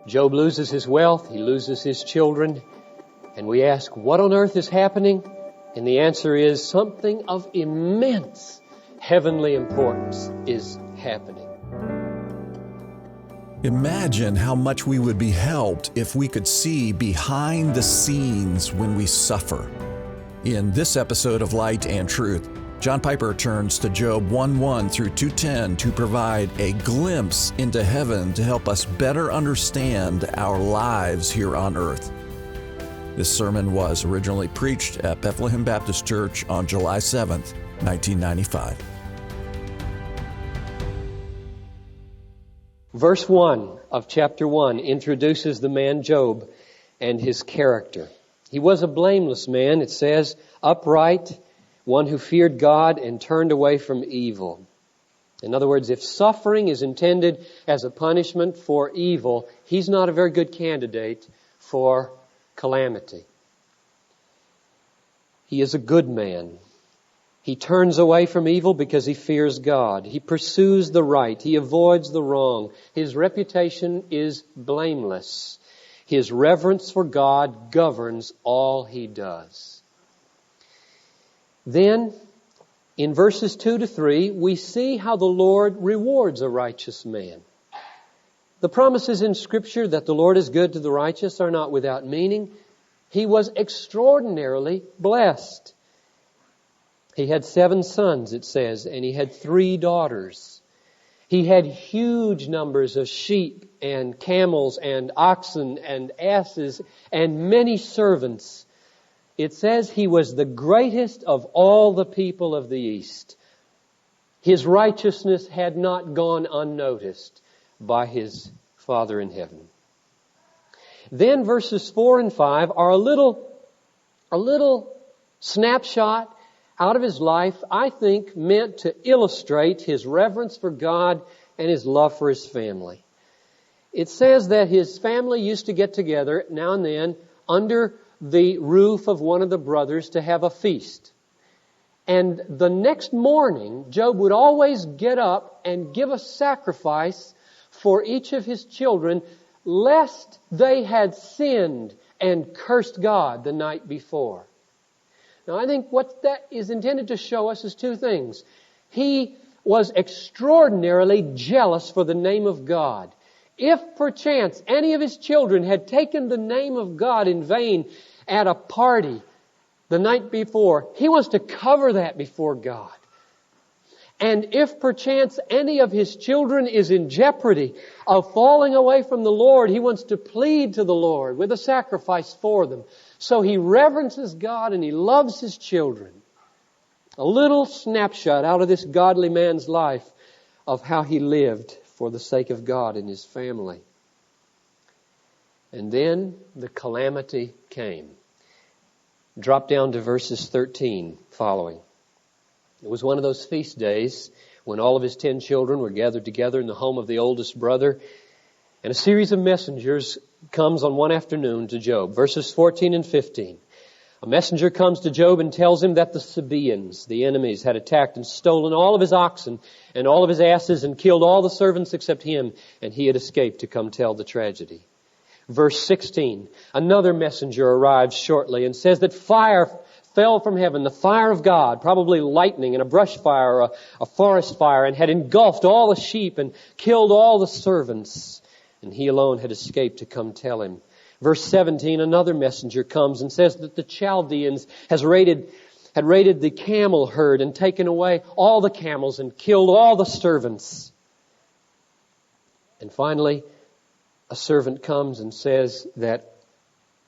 Job loses his wealth, he loses his children, and we ask, what on earth is happening? And the answer is something of immense heavenly importance is happening. Imagine how much we would be helped if we could see behind the scenes when we suffer. In this episode of Light and Truth, John Piper turns to Job 1:1 through 2:10 to provide a glimpse into heaven to help us better understand our lives here on earth. This sermon was originally preached at Bethlehem Baptist Church on July 7th, 1995. Verse 1 of chapter 1 introduces the man Job and his character. He was a blameless man, it says, upright, one who feared God and turned away from evil. In other words, if suffering is intended as a punishment for evil, he's not a very good candidate for calamity. He is a good man. He turns away from evil because he fears God. He pursues the right. He avoids the wrong. His reputation is blameless. His reverence for God governs all he does. Then, in verses 2 to 3, we see how the Lord rewards a righteous man. The promises in Scripture that the Lord is good to the righteous are not without meaning. He was extraordinarily blessed. He had 7 sons, it says, and he had 3 daughters. He had huge numbers of sheep and camels and oxen and asses and many servants. It says he was the greatest of all the people of the East. His righteousness had not gone unnoticed by his Father in heaven. Then verses 4 and 5 are a little snapshot out of his life, I think, meant to illustrate his reverence for God and his love for his family. It says that his family used to get together now and then under the roof of one of the brothers to have a feast. And the next morning, Job would always get up and give a sacrifice for each of his children, lest they had sinned and cursed God the night before. Now, I think what that is intended to show us is 2 things. He was extraordinarily jealous for the name of God. If perchance any of his children had taken the name of God in vain at a party the night before, he wants to cover that before God. And if perchance any of his children is in jeopardy of falling away from the Lord, he wants to plead to the Lord with a sacrifice for them. So he reverences God and he loves his children. A little snapshot out of this godly man's life of how he lived for the sake of God and his family. And then the calamity came. Drop down to verses 13 following. It was one of those feast days when all of his 10 children were gathered together in the home of the oldest brother. And a series of messengers comes on one afternoon to Job. Verses 14 and 15. A messenger comes to Job and tells him that the Sabaeans, the enemies, had attacked and stolen all of his oxen and all of his asses and killed all the servants except him, and he had escaped to come tell the tragedy. Verse 16, another messenger arrives shortly and says that fire fell from heaven, the fire of God, probably lightning and a brush fire or a forest fire, and had engulfed all the sheep and killed all the servants, and he alone had escaped to come tell him. Verse 17, another messenger comes and says that the Chaldeans had raided the camel herd and taken away all the camels and killed all the servants. And finally, a servant comes and says that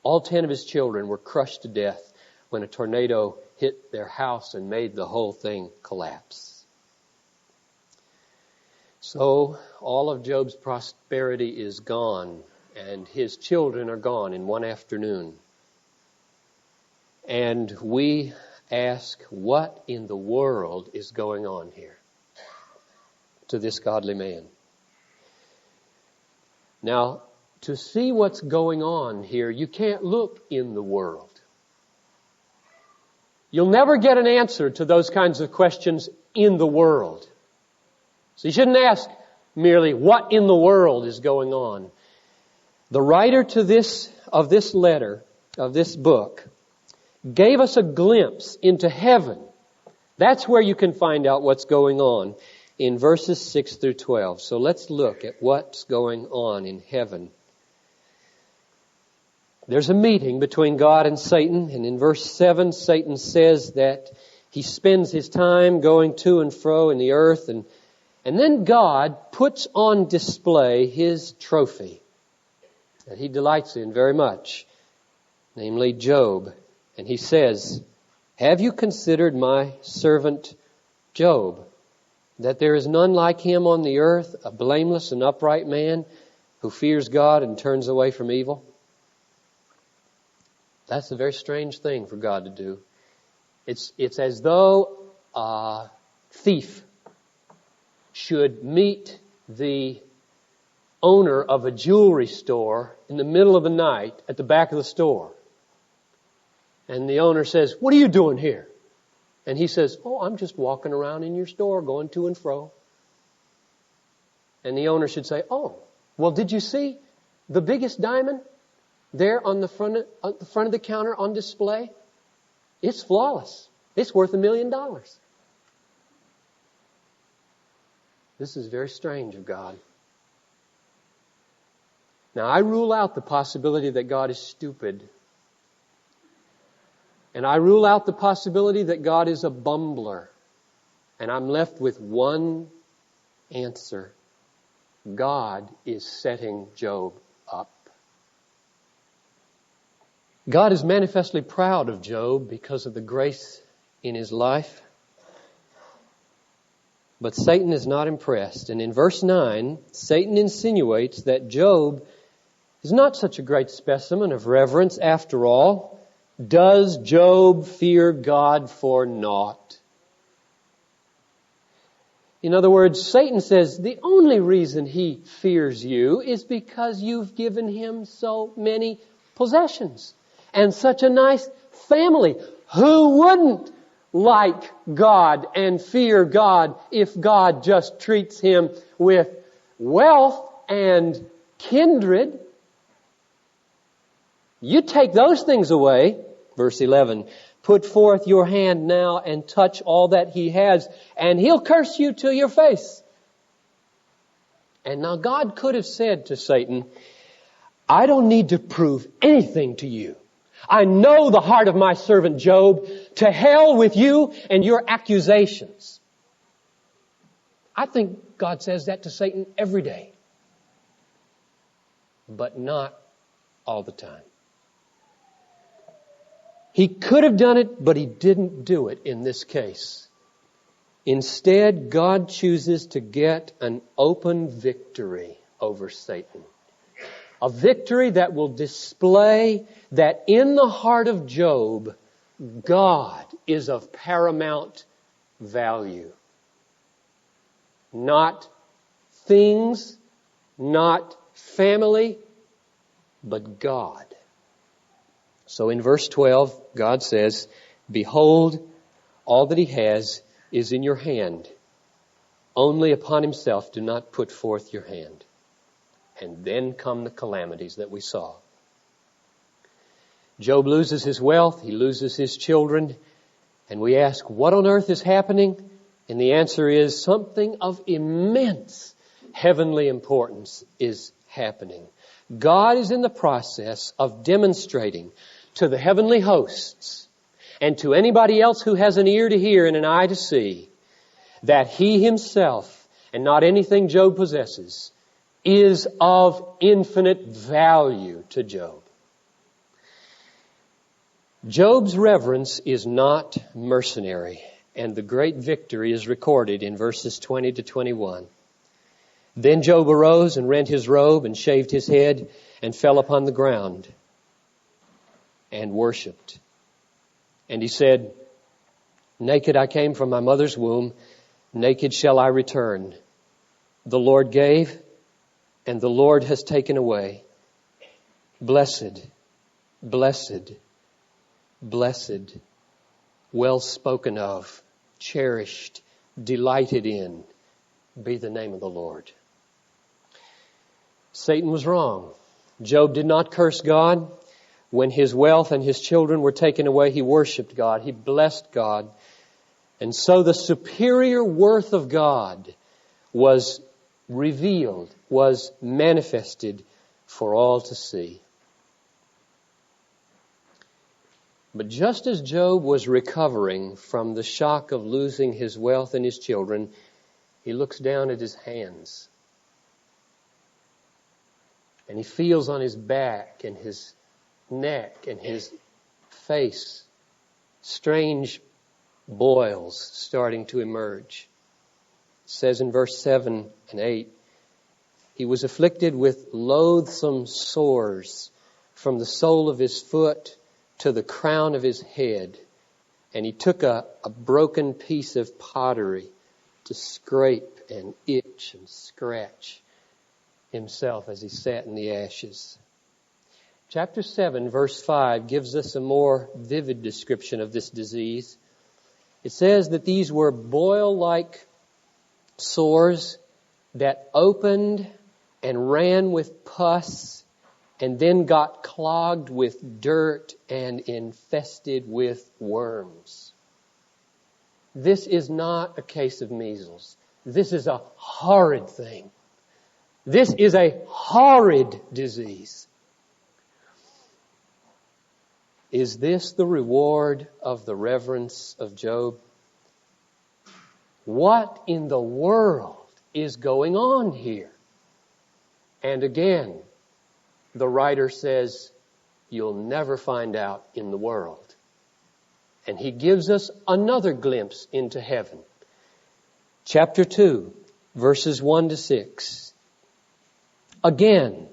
all 10 of his children were crushed to death when a tornado hit their house and made the whole thing collapse. So all of Job's prosperity is gone, and his children are gone in one afternoon. And we ask, what in the world is going on here to this godly man? Now, to see what's going on here, you can't look in the world. You'll never get an answer to those kinds of questions in the world. So you shouldn't ask merely what in the world is going on. The writer of this letter, of this book, gave us a glimpse into heaven. That's where you can find out what's going on in verses 6 through 12. So let's look at what's going on in heaven. There's a meeting between God and Satan, and in verse 7, Satan says that he spends his time going to and fro in the earth, and then God puts on display his trophy that he delights in very much, namely Job. And he says, "Have you considered my servant Job, that there is none like him on the earth, a blameless and upright man who fears God and turns away from evil?" That's a very strange thing for God to do. It's as though a thief should meet the owner of a jewelry store in the middle of the night at the back of the store. And the owner says, "What are you doing here?" And he says, "Oh, I'm just walking around in your store, going to and fro." And the owner should say, "Oh, well, did you see the biggest diamond there on the front of the counter on display? It's flawless. It's worth $1 million. This is very strange of God. Now, I rule out the possibility that God is stupid. And I rule out the possibility that God is a bumbler. And I'm left with one answer. God is setting Job up. God is manifestly proud of Job because of the grace in his life. But Satan is not impressed. And in verse 9, Satan insinuates that Job is not such a great specimen of reverence after all. Does Job fear God for naught? In other words, Satan says the only reason he fears you is because you've given him so many possessions and such a nice family. Who wouldn't like God and fear God if God just treats him with wealth and kindred? You take those things away. Verse 11, "Put forth your hand now and touch all that he has, and he'll curse you to your face." And now God could have said to Satan, "I don't need to prove anything to you. I know the heart of my servant Job. To hell with you and your accusations." I think God says that to Satan every day. But not all the time. He could have done it, but he didn't do it in this case. Instead, God chooses to get an open victory over Satan. A victory that will display that in the heart of Job, God is of paramount value. Not things, not family, but God. So in verse 12, God says, "Behold, all that he has is in your hand. Only upon himself do not put forth your hand." And then come the calamities that we saw. Job loses his wealth, he loses his children, and we ask, what on earth is happening? And the answer is something of immense heavenly importance is happening. God is in the process of demonstrating to the heavenly hosts and to anybody else who has an ear to hear and an eye to see that he himself, and not anything Job possesses, is of infinite value to Job. Job's reverence is not mercenary, and the great victory is recorded in verses 20 to 21. Then Job arose and rent his robe and shaved his head and fell upon the ground and worshipped. And he said, "Naked I came from my mother's womb, naked shall I return. The Lord gave, and the Lord has taken away. Blessed, blessed, blessed, well spoken of, cherished, delighted in, be the name of the Lord." Satan was wrong. Job did not curse God. When his wealth and his children were taken away, he worshiped God. He blessed God. And so the superior worth of God was revealed, was manifested for all to see. But just as Job was recovering from the shock of losing his wealth and his children, he looks down at his hands. And he feels on his back and his neck and his face strange boils starting to emerge. It says in verse 7 and 8, he was afflicted with loathsome sores from the sole of his foot to the crown of his head. And he took a broken piece of pottery to scrape and itch and scratch himself as he sat in the ashes. Chapter 7, verse 5 gives us a more vivid description of this disease. It says that these were boil-like sores that opened and ran with pus and then got clogged with dirt and infested with worms. This is not a case of measles. This is a horrid thing. This is a horrid disease. Is this the reward of the reverence of Job? What in the world is going on here? And again, the writer says, you'll never find out in the world. And he gives us another glimpse into heaven. Chapter 2, verses 1 to 6. Again,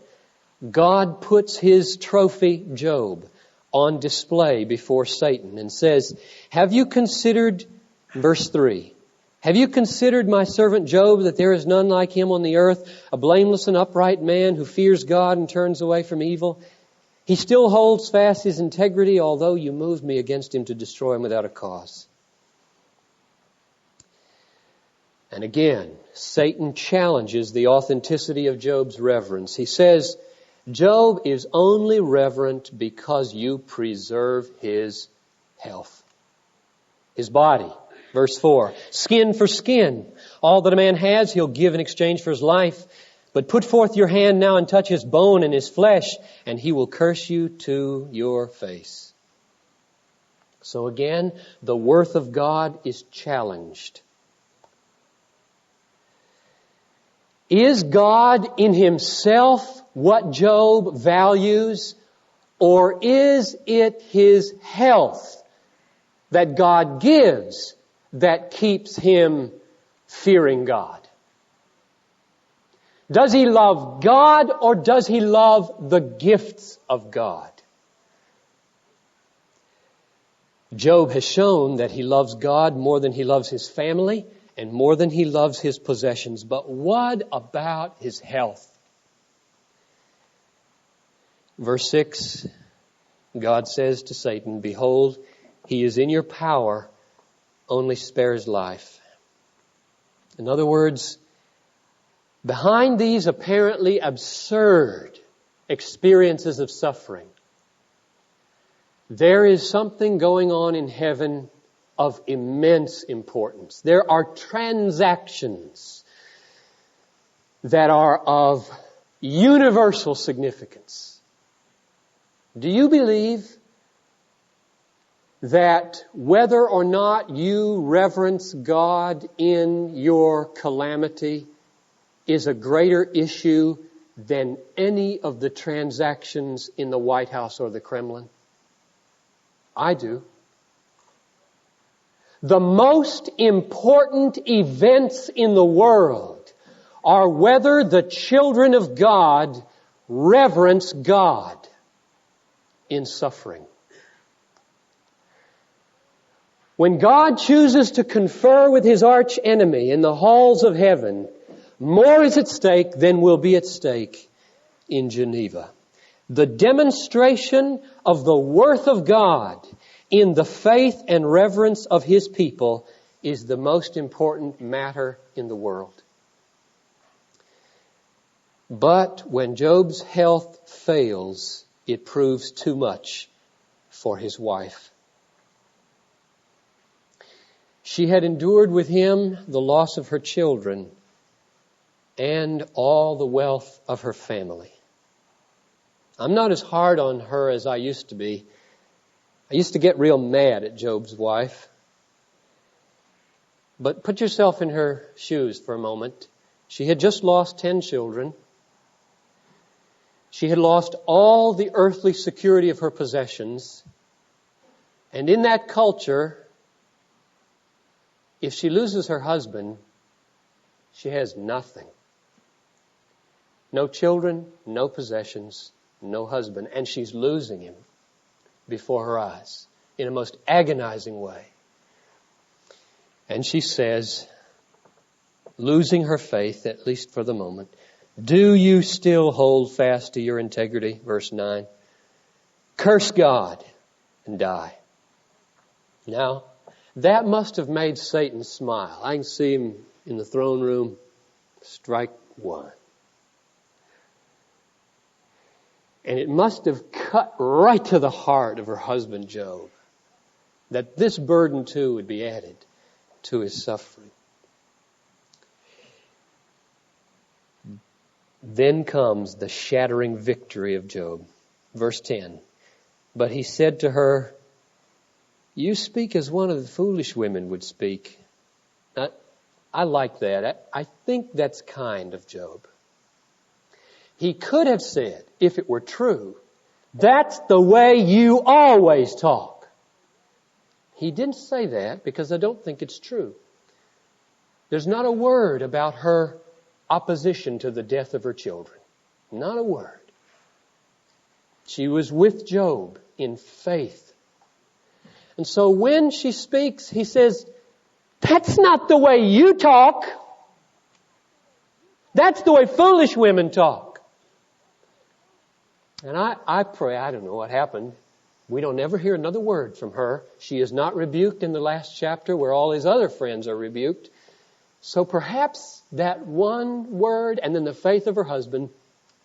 God puts his trophy, Job, on display before Satan and says, have you considered, verse 3, have you considered my servant Job, that there is none like him on the earth, a blameless and upright man who fears God and turns away from evil? He still holds fast his integrity, although you moved me against him to destroy him without a cause. And again, Satan challenges the authenticity of Job's reverence. He says, Job is only reverent because you preserve his health, his body. Verse 4, skin for skin. All that a man has, he'll give in exchange for his life. But put forth your hand now and touch his bone and his flesh, and he will curse you to your face. So again, the worth of God is challenged. Is God in himself what Job values, or is it his health that God gives that keeps him fearing God? Does he love God, or does he love the gifts of God? Job has shown that he loves God more than he loves his family and more than he loves his possessions. But what about his health? Verse 6, God says to Satan, behold, he is in your power, only spare his life. In other words, behind these apparently absurd experiences of suffering, there is something going on in heaven of immense importance. There are transactions that are of universal significance. Do you believe that whether or not you reverence God in your calamity is a greater issue than any of the transactions in the White House or the Kremlin? I do. The most important events in the world are whether the children of God reverence God in suffering. When God chooses to confer with his arch enemy in the halls of heaven, more is at stake than will be at stake in Geneva. The demonstration of the worth of God in the faith and reverence of his people is the most important matter in the world. But when Job's health fails, it proves too much for his wife. She had endured with him the loss of her children and all the wealth of her family. I'm not as hard on her as I used to be. I used to get real mad at Job's wife. But put yourself in her shoes for a moment. She had just lost 10 children. She had lost all the earthly security of her possessions. And in that culture, if she loses her husband, she has nothing. No children, no possessions, no husband. And she's losing him before her eyes in a most agonizing way. And she says, losing her faith, at least for the moment, do you still hold fast to your integrity? Verse 9. Curse God and die. Now, that must have made Satan smile. I can see him in the throne room. Strike one. And it must have cut right to the heart of her husband Job, that this burden too would be added to his suffering. Then comes the shattering victory of Job. Verse 10. But he said to her, you speak as one of the foolish women would speak. Now, I like that. I think that's kind of Job. He could have said, if it were true, that's the way you always talk. He didn't say that because I don't think it's true. There's not a word about her opposition to the death of her children. Not a word. She was with Job in faith. And so when she speaks, he says, that's not the way you talk. That's the way foolish women talk. And I pray, I don't know what happened. We don't ever hear another word from her. She is not rebuked in the last chapter where all his other friends are rebuked. So perhaps that one word and then the faith of her husband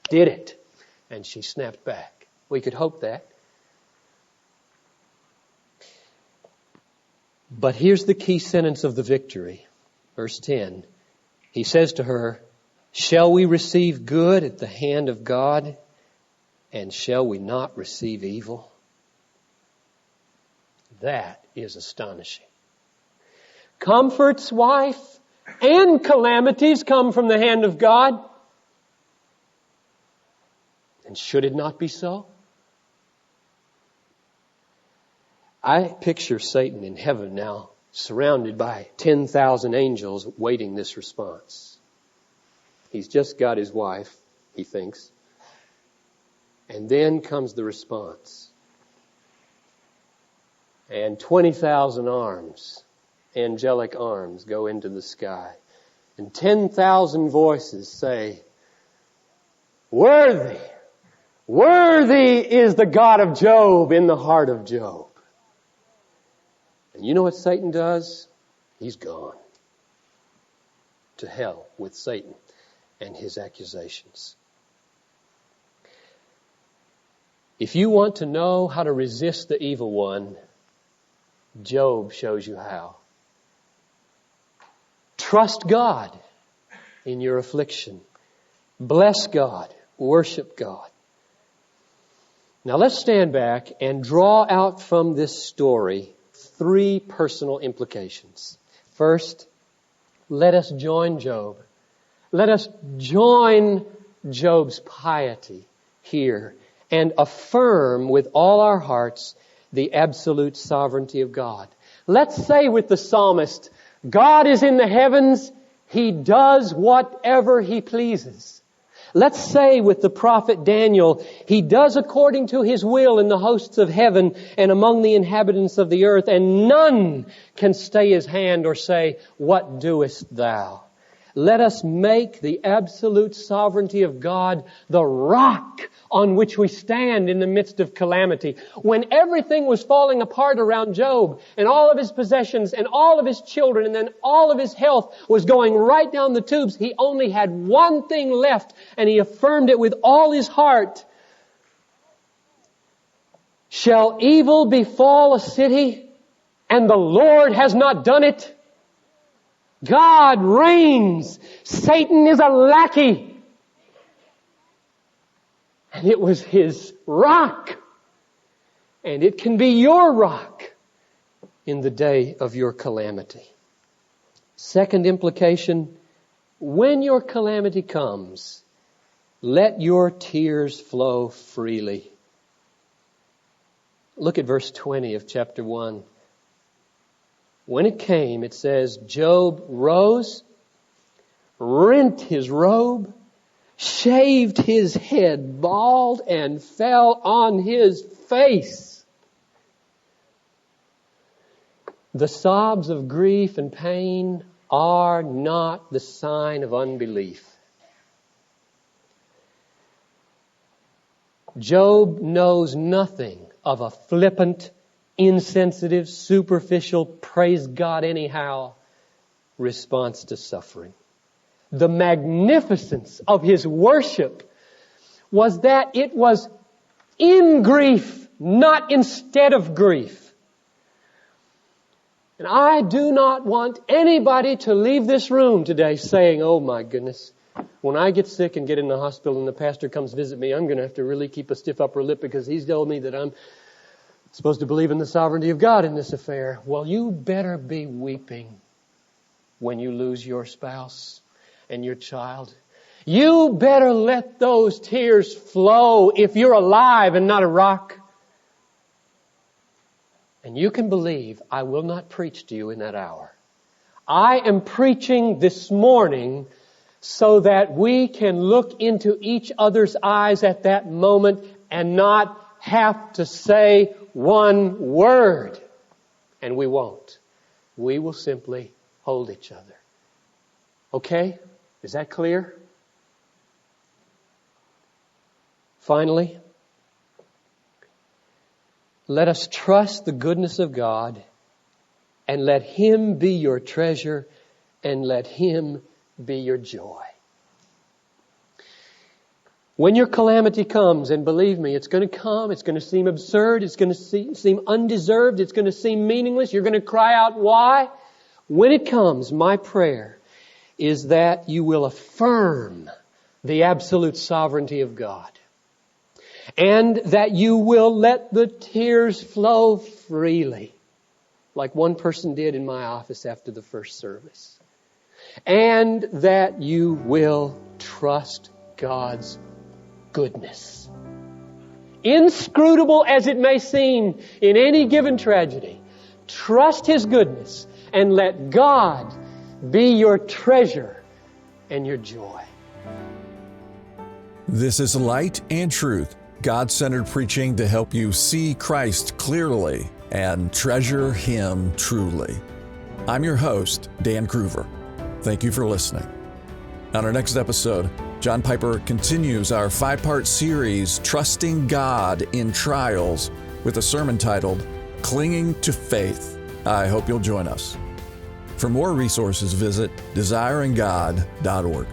did it. And she snapped back. We could hope that. But here's the key sentence of the victory. Verse 10. He says to her, shall we receive good at the hand of God, and shall we not receive evil? That is astonishing. Comforts, wife, and calamities come from the hand of God. And should it not be so? I picture Satan in heaven now, surrounded by 10,000 angels waiting this response. He's just got his wife, he thinks. And then comes the response. And 20,000 arms, angelic arms, go into the sky. And 10,000 voices say, worthy, worthy is the God of Job in the heart of Job. And you know what Satan does? He's gone to hell with Satan and his accusations. If you want to know how to resist the evil one, Job shows you how. Trust God in your affliction. Bless God. Worship God. Now let's stand back and draw out from this story 3 personal implications. First, let us join Job. Let us join Job's piety here and affirm with all our hearts the absolute sovereignty of God. Let's say with the psalmist, God is in the heavens, He does whatever He pleases. Let's say with the prophet Daniel, He does according to His will in the hosts of heaven and among the inhabitants of the earth, and none can stay His hand or say, what doest thou? Let us make the absolute sovereignty of God the rock on which we stand in the midst of calamity. When everything was falling apart around Job, and all of his possessions, and all of his children, and then all of his health was going right down the tubes, he only had one thing left, and he affirmed it with all his heart. Shall evil befall a city, and the Lord has not done it? God reigns. Satan is a lackey. And it was his rock. And it can be your rock in the day of your calamity. Second implication, when your calamity comes, let your tears flow freely. Look at verse 20 of chapter 1. When it came, it says, Job rose, rent his robe, shaved his head bald, and fell on his face. The sobs of grief and pain are not the sign of unbelief. Job knows nothing of a flippant, insensitive, superficial, praise God anyhow response to suffering. The magnificence of his worship was that it was in grief, not instead of grief. And I do not want anybody to leave this room today saying, oh my goodness, when I get sick and get in the hospital and the pastor comes visit me, I'm going to have to really keep a stiff upper lip because he's told me that I'm supposed to believe in the sovereignty of God in this affair. Well, you better be weeping when you lose your spouse and your child. You better let those tears flow if you're alive and not a rock. And you can believe I will not preach to you in that hour. I am preaching this morning so that we can look into each other's eyes at that moment and not have to say one word. And we won't. We will simply hold each other. Okay? Is that clear? Finally, let us trust the goodness of God and let Him be your treasure and let Him be your joy. When your calamity comes, and believe me, it's going to come, it's going to seem absurd, it's going to seem undeserved, it's going to seem meaningless, you're going to cry out, why? When it comes, my prayer is that you will affirm the absolute sovereignty of God. And that you will let the tears flow freely, like one person did in my office after the first service. And that you will trust God's goodness. Inscrutable as it may seem in any given tragedy, trust His goodness and let God be your treasure and your joy. This is Light and Truth, God-centered preaching to help you see Christ clearly and treasure Him truly. I'm your host, Dan Groover. Thank you for listening. On our next episode, John Piper continues our 5-part series, Trusting God in Trials, with a sermon titled, Clinging to Faith. I hope you'll join us. For more resources, visit desiringgod.org.